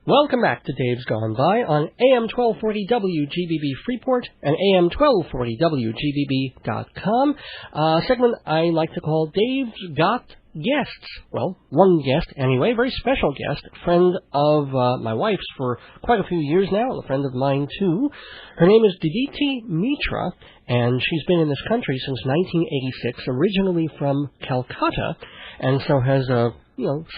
Welcome back to Dave's Gone By on AM 1240 WGBB Freeport and AM 1240 WGBB.com. A segment I like to call Dave's Got Guests. Well, one guest anyway, very special guest, friend of my wife's for quite a few years now, a friend of mine too. Her name is Diditi Mitra, and she's been in this country since 1986, originally from Calcutta, and so has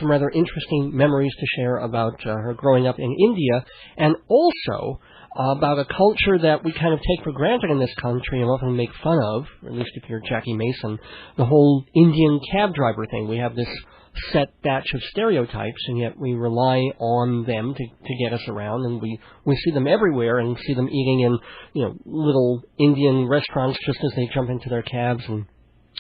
some rather interesting memories to share about her growing up in India, and also about a culture that we kind of take for granted in this country and often make fun of, or at least if you're Jackie Mason, the whole Indian cab driver thing. We have this set batch of stereotypes, and yet we rely on them to get us around, and we see them everywhere and see them eating in little Indian restaurants just as they jump into their cabs and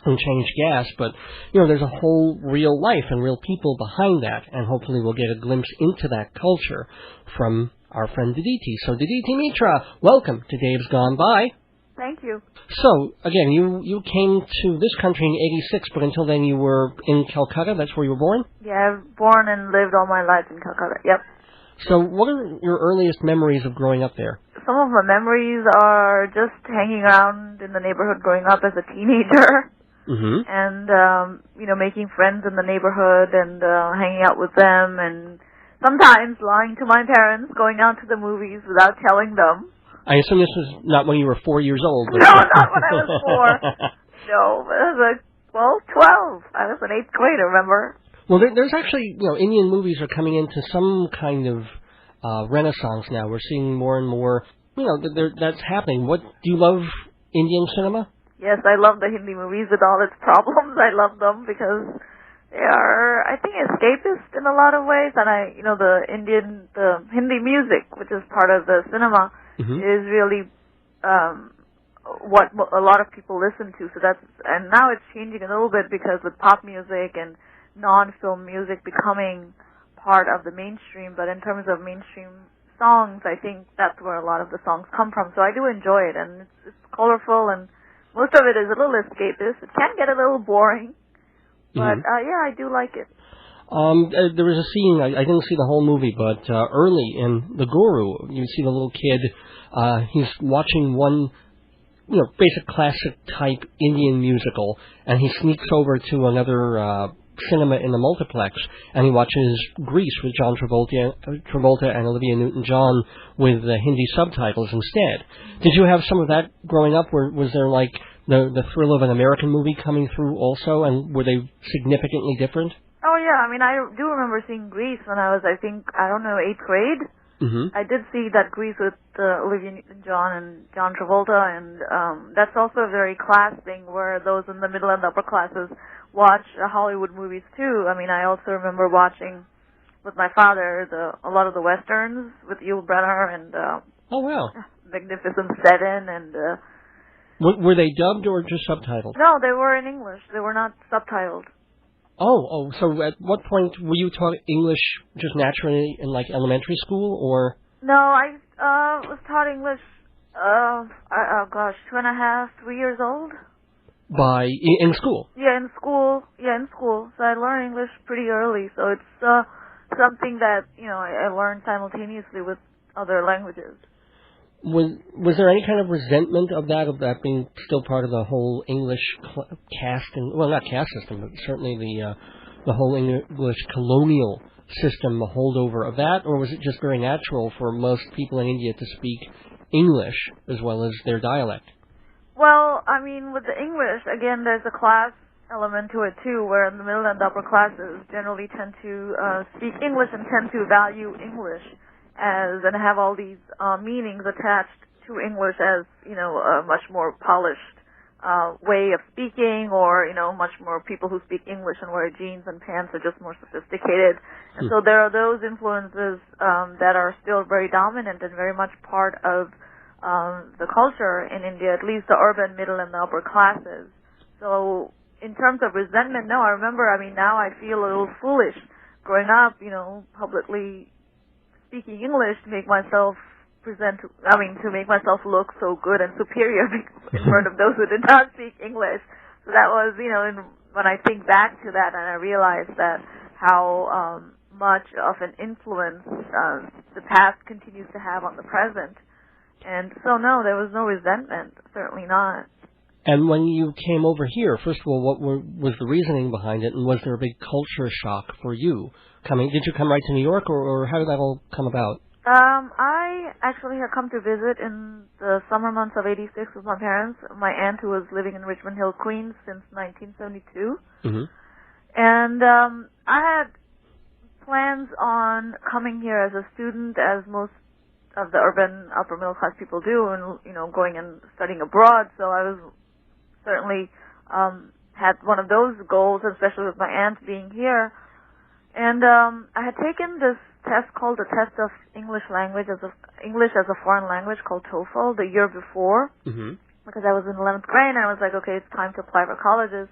change gas, but there's a whole real life and real people behind that, and hopefully we'll get a glimpse into that culture from our friend Diditi. So Diditi Mitra, welcome to Dave's Gone By. Thank you. So, again, you came to this country in 86, but until then you were in Calcutta, that's where you were born? Yeah, I've born and lived all my life in Calcutta, yep. So what are your earliest memories of growing up there? Some of my memories are just hanging around in the neighborhood growing up as a teenager. Mm-hmm. And, making friends in the neighborhood and hanging out with them, and sometimes lying to my parents, going out to the movies without telling them. I assume this was not when you were 4 years old. No, not when I was 4. No, but I was 12. I was in 8th grade, remember? Well, there's actually, Indian movies are coming into some kind of renaissance now. We're seeing more and more, that's happening. Do you love Indian cinema? Yes, I love the Hindi movies with all its problems. I love them because they are, I think, escapist in a lot of ways. And the Hindi music, which is part of the cinema, mm-hmm. is really what a lot of people listen to. And now it's changing a little bit because with pop music and non-film music becoming part of the mainstream. But in terms of mainstream songs, I think that's where a lot of the songs come from. So I do enjoy it, and it's colorful, and most of it is a little escapist. It can get a little boring, but mm-hmm. I do like it. There was a scene, I didn't see the whole movie, but early in The Guru, you see the little kid, he's watching one, basic classic type Indian musical, and he sneaks over to another cinema in the multiplex, and he watches Grease with John Travolta and Olivia Newton-John with the Hindi subtitles instead. Did you have some of that growing up? Was there like the thrill of an American movie coming through also, and were they significantly different? Oh yeah, I do remember seeing Grease when I was, 8th grade. Mm-hmm. I did see that Grease with Olivia Newton-John and John Travolta, and that's also a very class thing where those in the middle and the upper classes watch Hollywood movies too. I also remember watching with my father a lot of the westerns with Yul Brynner and oh wow, Magnificent Seven, and were they dubbed or just subtitled? No, they were in English. They were not subtitled. Oh, so at what point were you taught English just naturally in like elementary school, or? No, I was taught English, 2.5, 3 years old. In school? Yeah, in school. So I learned English pretty early, so it's something that, I learned simultaneously with other languages. Was there any kind of resentment of that being still part of the whole English caste, not caste system, but certainly the whole English colonial system, the holdover of that, or was it just very natural for most people in India to speak English as well as their dialect? Well, with the English, again, there's a class element to it too, where the middle and upper classes generally tend to speak English and tend to value English and have all these meanings attached to English as, a much more polished way of speaking, or, much more people who speak English and wear jeans and pants are just more sophisticated. And so there are those influences that are still very dominant and very much part of the culture in India, at least the urban, middle, and the upper classes. So in terms of resentment, no, I remember, now I feel a little foolish growing up, publicly speaking English to make myself to make myself look so good and superior in front of those who did not speak English. So that was, when I think back to that, and I realize that how much of an influence the past continues to have on the present. And so, no, there was no resentment, certainly not. And when you came over here, first of all, what was the reasoning behind it, and was there a big culture shock for you coming? Did you come right to New York, or how did that all come about? I actually had come to visit in the summer months of '86 with my parents. My aunt, who was living in Richmond Hill, Queens, since 1972. Mm-hmm. And I had plans on coming here as a student, as most of the urban upper middle class people do, and going and studying abroad. So I was certainly had one of those goals, especially with my aunt being here. And I had taken this test called the Test of English Language English as a Foreign Language, called TOEFL, the year before, because I was in 11th grade, and I was like, okay, it's time to apply for colleges.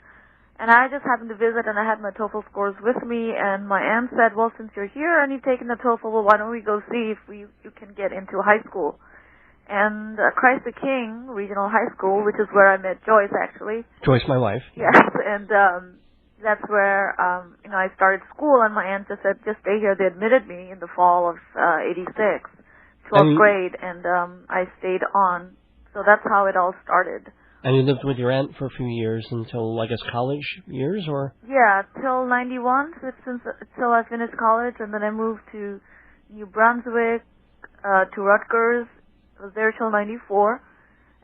And I just happened to visit, and I had my TOEFL scores with me, and my aunt said, well, since you're here and you've taken the TOEFL, well, why don't we go see if you can get into high school. And Christ the King Regional High School, which is where I met Joyce, actually. Joyce, my wife. Yes, and that's where I started school, and my aunt just said, just stay here. They admitted me in the fall of '86, 12th grade, and I stayed on. So that's how it all started. And you lived with your aunt for a few years until, I guess, college years, or? Yeah, till '91, till I finished college, and then I moved to New Brunswick, to Rutgers. I was there till '94.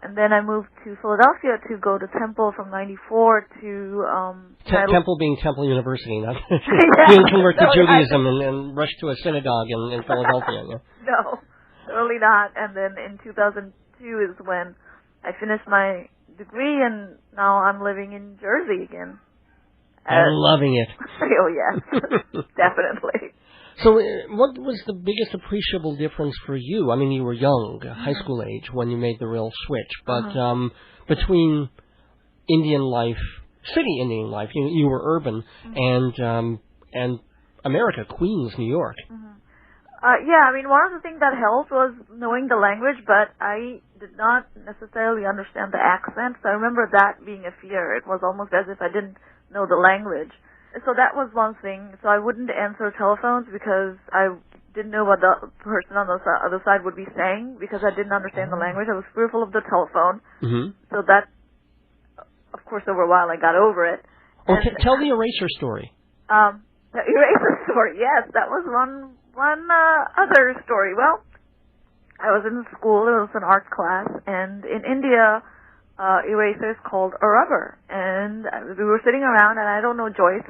And then I moved to Philadelphia to go to Temple from '94 to... Temple being Temple University, not you didn't convert to Judaism and rush to a synagogue in Philadelphia. Yeah. No, totally not. And then in 2002 is when I finished my degree, and now I'm living in Jersey again. I'm loving it. Oh, yes, definitely. So what was the biggest appreciable difference for you? I mean, you were young, high school age, when you made the real switch. But between Indian life, city Indian life, you were urban, and America, Queens, New York. Yeah, I mean, one of the things that helped was knowing the language, but I did not necessarily understand the accent. So I remember that being a fear. It was almost as if I didn't know the language. So that was one thing. So I wouldn't answer telephones because I didn't know what the person on the other side would be saying, because I didn't understand the language. I was fearful of the telephone. So that, of course, over a while I got over it. Okay, tell the eraser story. The eraser story, yes, that was one other story. Well, I was in school. It was an art class, and in India, eraser is called a rubber. And we were sitting around, and I don't know, Joyce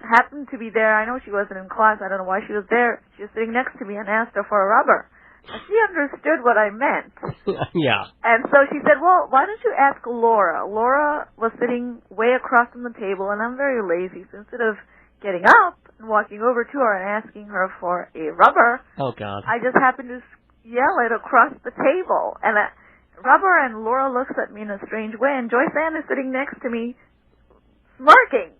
happened to be there. I know she wasn't in class. I don't know why she was there. She was sitting next to me, and asked her for a rubber. And she understood what I meant. Yeah. And so she said, well, why don't you ask Laura? Laura was sitting way across from the table, and I'm very lazy. So instead of getting up and walking over to her and asking her for a rubber, oh God, I just happened to yell it across the table. And rubber, and Laura looks at me in a strange way, and Joyce Ann is sitting next to me, smirking.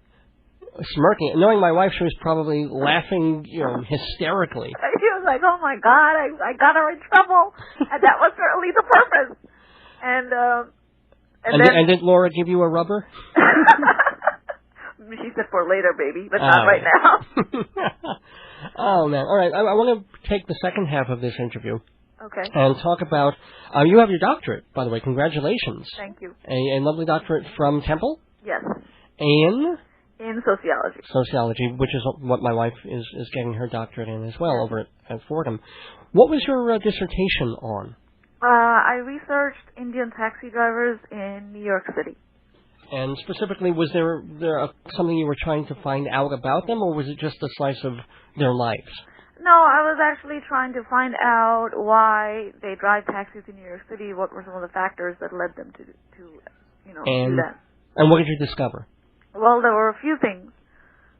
Smirking. Knowing my wife, she was probably laughing, hysterically. She was like, oh my God, I got her in trouble. And that was certainly the purpose. And did Laura give you a rubber? She said for later, baby, but not right now. Oh, man. All right. I want to take the second half of this interview. Okay. And talk about, you have your doctorate, by the way. Congratulations. Thank you. A lovely doctorate from Temple? Yes. In sociology. Sociology, which is what my wife is getting her doctorate in as well over at Fordham. What was your dissertation on? I researched Indian taxi drivers in New York City. And specifically, was there something you were trying to find out about them, or was it just a slice of their lives? No, I was actually trying to find out why they drive taxis in New York City. What were some of the factors that led them to do that? And what did you discover? Well, there were a few things.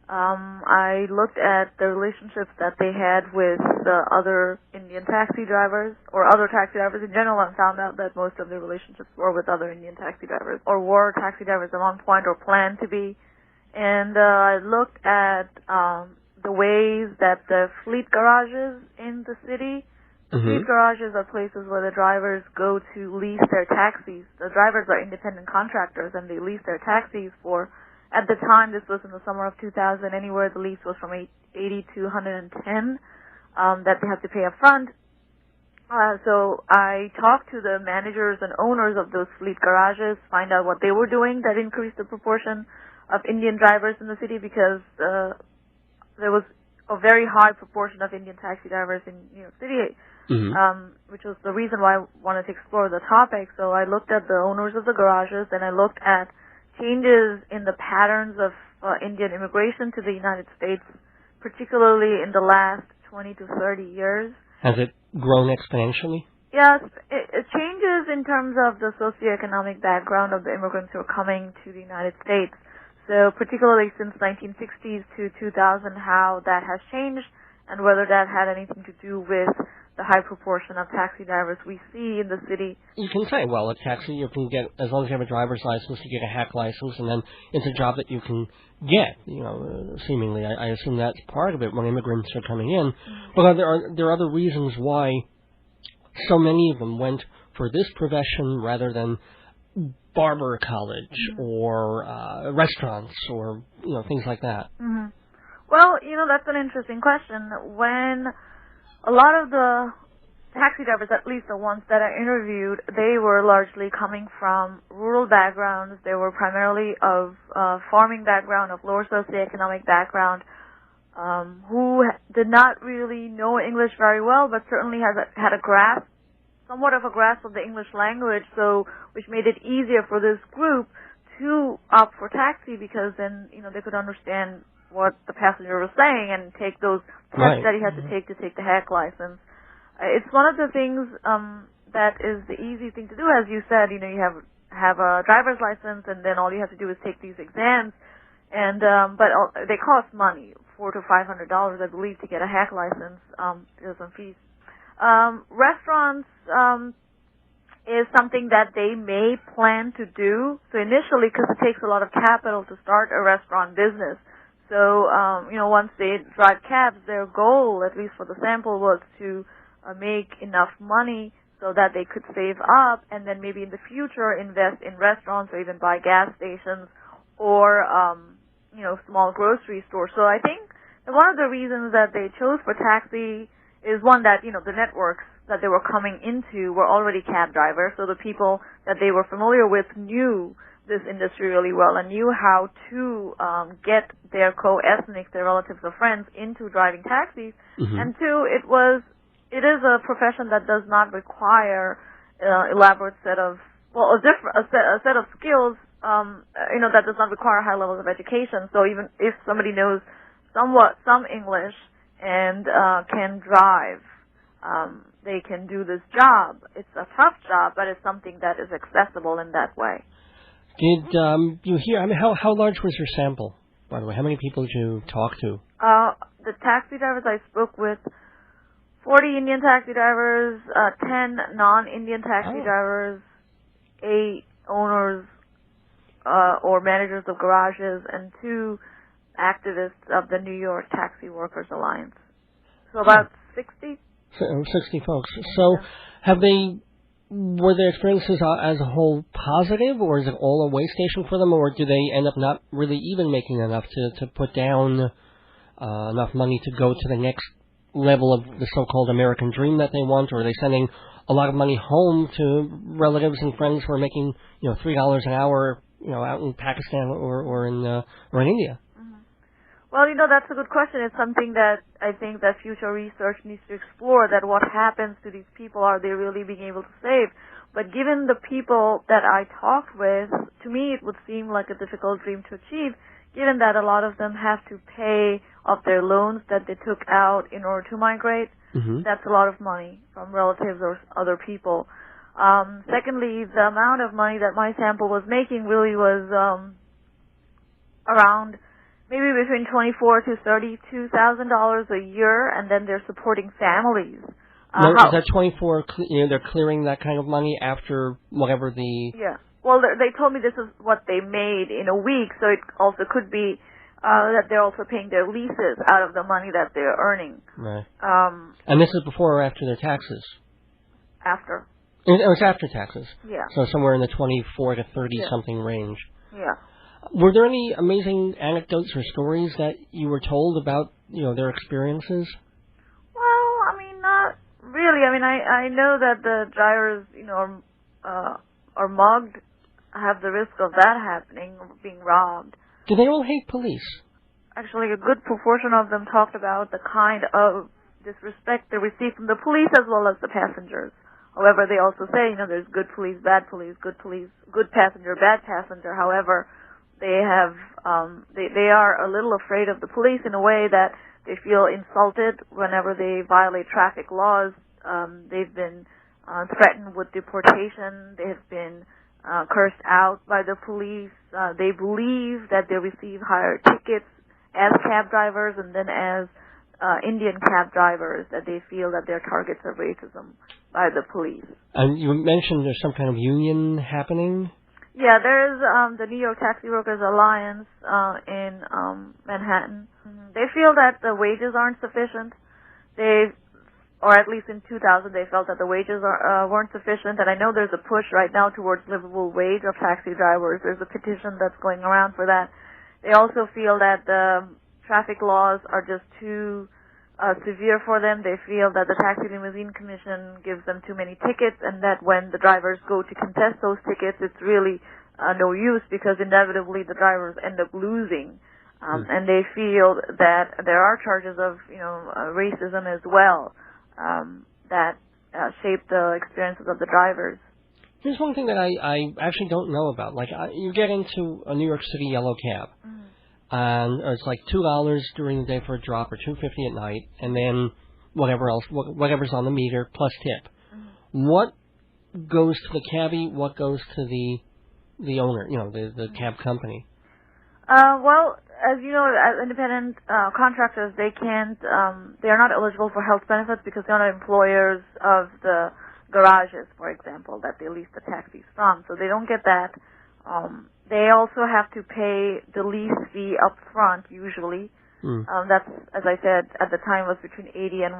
I looked at the relationships that they had with the other Indian taxi drivers, or other taxi drivers in general, and found out that most of their relationships were with other Indian taxi drivers, or were taxi drivers at one point, or planned to be. And I looked at the ways that the fleet garages in the city, fleet garages are places where the drivers go to lease their taxis. The drivers are independent contractors, and they lease their taxis for At the time, this was in the summer of 2000, anywhere the lease was from 80 to 110 that they have to pay up front. So I talked to the managers and owners of those fleet garages, find out what they were doing that increased the proportion of Indian drivers in the city, because there was a very high proportion of Indian taxi drivers in New York City, which was the reason why I wanted to explore the topic. So I looked at the owners of the garages, and I looked at changes in the patterns of Indian immigration to the United States, particularly in the last 20 to 30 years. Has it grown exponentially? Yes, it changes in terms of the socioeconomic background of the immigrants who are coming to the United States. So particularly since 1960s to 2000, how that has changed and whether that had anything to do with the high proportion of taxi drivers we see in the city. You can say, well, a taxi, you can get, as long as you have a driver's license, you get a hack license, and then it's a job that you can get, seemingly. I assume that's part of it when immigrants are coming in. But there are other reasons why so many of them went for this profession rather than barber college or restaurants or things like that? Well, that's an interesting question. When a lot of the taxi drivers, at least the ones that I interviewed, they were largely coming from rural backgrounds. They were primarily of farming background, of lower socioeconomic background, who did not really know English very well, but certainly had a grasp, somewhat of a grasp of the English language, so which made it easier for this group to opt for taxi, because then they could understand what the passenger was saying and take those tests that he had to take the hack license. It's one of the things that is the easy thing to do, as you said. You have a driver's license, and then all you have to do is take these exams, and but they cost money, $400 to $500, I believe, to get a hack license. There's some fees. Restaurants is something that they may plan to do. So initially, because it takes a lot of capital to start a restaurant business. So, once they drive cabs, their goal, at least for the sample, was to make enough money so that they could save up and then maybe in the future invest in restaurants or even buy gas stations or, small grocery stores. So I think that one of the reasons that they chose for taxi is one that, the networks that they were coming into were already cab drivers, so the people that they were familiar with knew this industry really well and knew how to get their co-ethnics, their relatives or friends into driving taxis. And two, it is a profession that does not require elaborate set of, a set of skills, that does not require high levels of education. So even if somebody knows some English and can drive, they can do this job. It's a tough job, but it's something that is accessible in that way. Did you hear, how large was your sample, by the way? How many people did you talk to? The taxi drivers I spoke with, 40 Indian taxi drivers, 10 non-Indian taxi drivers, 8 owners or managers of garages, and 2 activists of the New York Taxi Workers Alliance. So about 60. 60 folks. So were their experiences as a whole positive, or is it all a way station for them, or do they end up not really even making enough to put down enough money to go to the next level of the so-called American dream that they want, or are they sending a lot of money home to relatives and friends who are making $3 an hour out in Pakistan or in India? Well, that's a good question. It's something that I think that future research needs to explore, that what happens to these people, are they really being able to save? But given the people that I talked with, to me it would seem like a difficult dream to achieve, given that a lot of them have to pay off their loans that they took out in order to migrate. That's a lot of money from relatives or other people. Secondly, the amount of money that my sample was making really was around maybe between $24,000 to $32,000 a year, and then they're supporting families. Is that 24? They're clearing that kind of money after whatever the. Yeah. Well, they told me this is what they made in a week, so it also could be that they're also paying their leases out of the money that they're earning. Right. And this is before or after their taxes? After. It's after taxes. Yeah. So somewhere in the 24 to 30 something range. Yeah. Were there any amazing anecdotes or stories that you were told about, their experiences? Well, I mean, not really. I mean, I know that the drivers, are mugged, have the risk of that happening, of being robbed. Do they all hate police? Actually, a good proportion of them talked about the kind of disrespect they receive from the police as well as the passengers. However, they also say, there's good police, good passenger, bad passenger. However, they have, they are a little afraid of the police in a way that they feel insulted whenever they violate traffic laws. They've been threatened with deportation. They have been cursed out by the police. They believe that they receive higher tickets as cab drivers and then as Indian cab drivers, that they feel that they're targets of racism by the police. And you mentioned there's some kind of union happening? Yeah, there's the New York Taxi Workers Alliance in Manhattan. They feel that the wages aren't sufficient. Or at least in 2000, they felt that the wages weren't sufficient. And I know there's a push right now towards livable wage of taxi drivers. There's a petition that's going around for that. They also feel that the traffic laws are just too severe for them. They feel that the Taxi Limousine Commission gives them too many tickets, and that when the drivers go to contest those tickets, it's really no use because inevitably the drivers end up losing. And they feel that there are charges of, racism as well that shape the experiences of the drivers. Here's one thing that I actually don't know about. Like, you get into a New York City yellow cab, and it's like $2 during the day for a drop, or $2.50 at night, and then whatever's on the meter plus tip. What goes to the cabbie? What goes to the owner? The cab company. Well, as you know, as independent contractors, they are not eligible for health benefits because they're not employers of the garages, for example, that they lease the taxis from. So they don't get that. They also have to pay the lease fee up front, usually. That's, as I said, at the time was between $80 and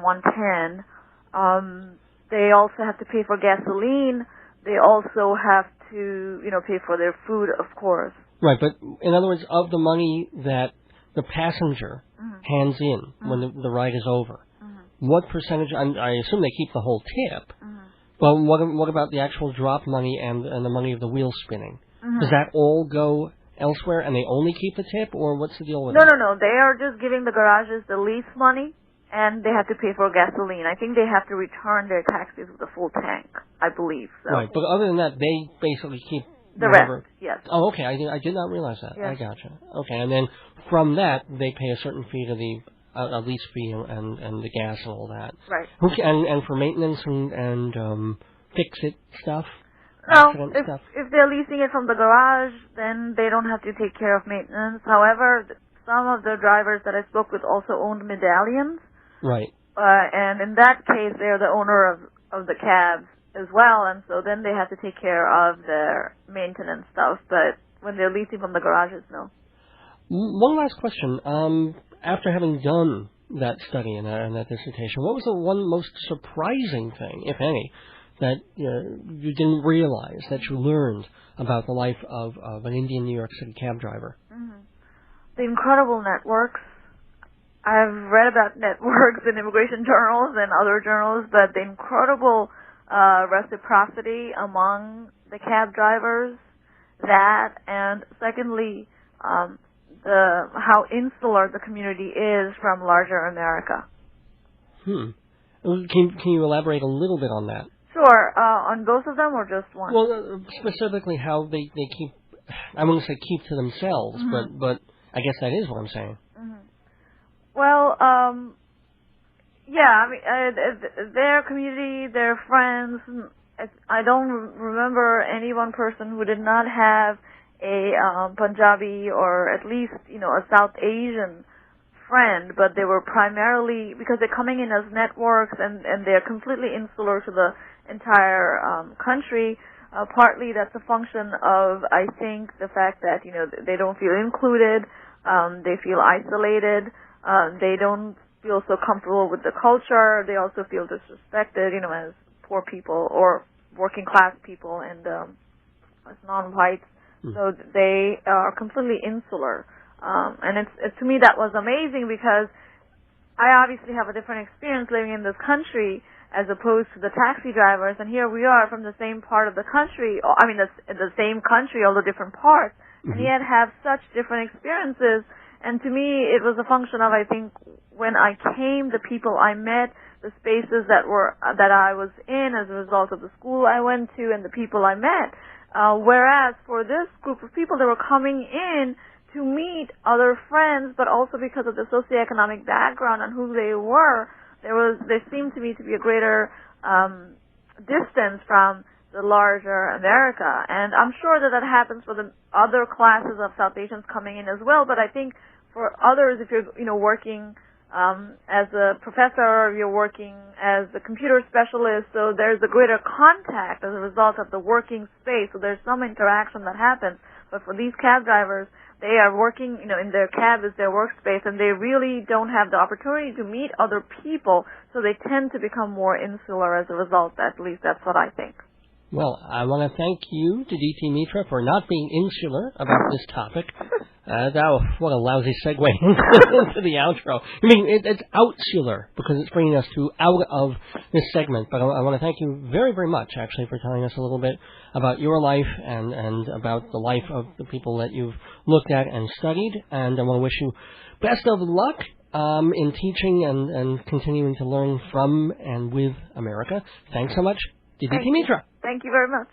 $110. They also have to pay for gasoline. They also have to, pay for their food, of course. Right, but in other words, of the money that the passenger hands in when the ride is over, what percentage? I assume they keep the whole tip. But what about the actual drop money and the money of the wheel spinning? Does that all go elsewhere and they only keep the tip, or what's the deal with that? No. They are just giving the garages the lease money, and they have to pay for gasoline. I think they have to return their taxis with a full tank, I believe. So. Right, but other than that, they basically keep the rest, yes. Oh, okay. I did not realize that. Yes. I gotcha. Okay, and then from that, they pay a certain fee to the a lease fee and the gas and all that. Right. And for maintenance and fix-it stuff? No, if they're leasing it from the garage, then they don't have to take care of maintenance. However, some of the drivers that I spoke with also owned medallions. Right. And in that case, they're the owner of the cabs as well, and so then they have to take care of their maintenance stuff. But when they're leasing from the garages, no. One last question. After having done that study and that dissertation, what was the one most surprising thing, if any, that you didn't realize, that you learned about the life of an Indian New York City cab driver? The incredible networks. I've read about networks in immigration journals and other journals, but the incredible reciprocity among the cab drivers, that, and secondly, how insular the community is from larger America. Can you elaborate a little bit on that? Sure. On both of them or just one? Well, specifically how they keep, I wouldn't say keep to themselves, but I guess that is what I'm saying. Well, yeah, I mean, their community, their friends, I don't remember any one person who did not have a Punjabi or at least, a South Asian friend, but they were primarily, because they're coming in as networks and they're completely insular to the entire country. Partly that's a function of, I think, the fact that, they don't feel included, they feel isolated, they don't feel so comfortable with the culture, they also feel disrespected, as poor people or working class people and as non-whites. So they are completely insular. And to me that was amazing because I obviously have a different experience living in this country as opposed to the taxi drivers, and here we are from the same part of the country, the same country, although different parts, and yet have such different experiences. And to me, it was a function of, I think, when I came, the people I met, the spaces that I was in as a result of the school I went to, and the people I met. Whereas for this group of people, they were coming in to meet other friends, but also because of the socioeconomic background and who they were, there seemed to me to be a greater distance from the larger America. And I'm sure that happens for the other classes of South Asians coming in as well, but I think for others, if you're working as a professor, or you're working as a computer specialist, so there's a greater contact as a result of the working space, so there's some interaction that happens. But for these cab drivers, they are working, in their cab is their workspace, and they really don't have the opportunity to meet other people, so they tend to become more insular as a result. At least that's what I think. Well, I want to thank you, Diditi Mitra, for not being insular about this topic. What a lousy segue into the outro. I mean, it's outsular because it's bringing us out of this segment. But I want to thank you very, very much, actually, for telling us a little bit about your life and about the life of the people that you've looked at and studied. And I want to wish you best of luck in teaching and continuing to learn from and with America. Thanks so much, Diditi Mitra. Thank you very much.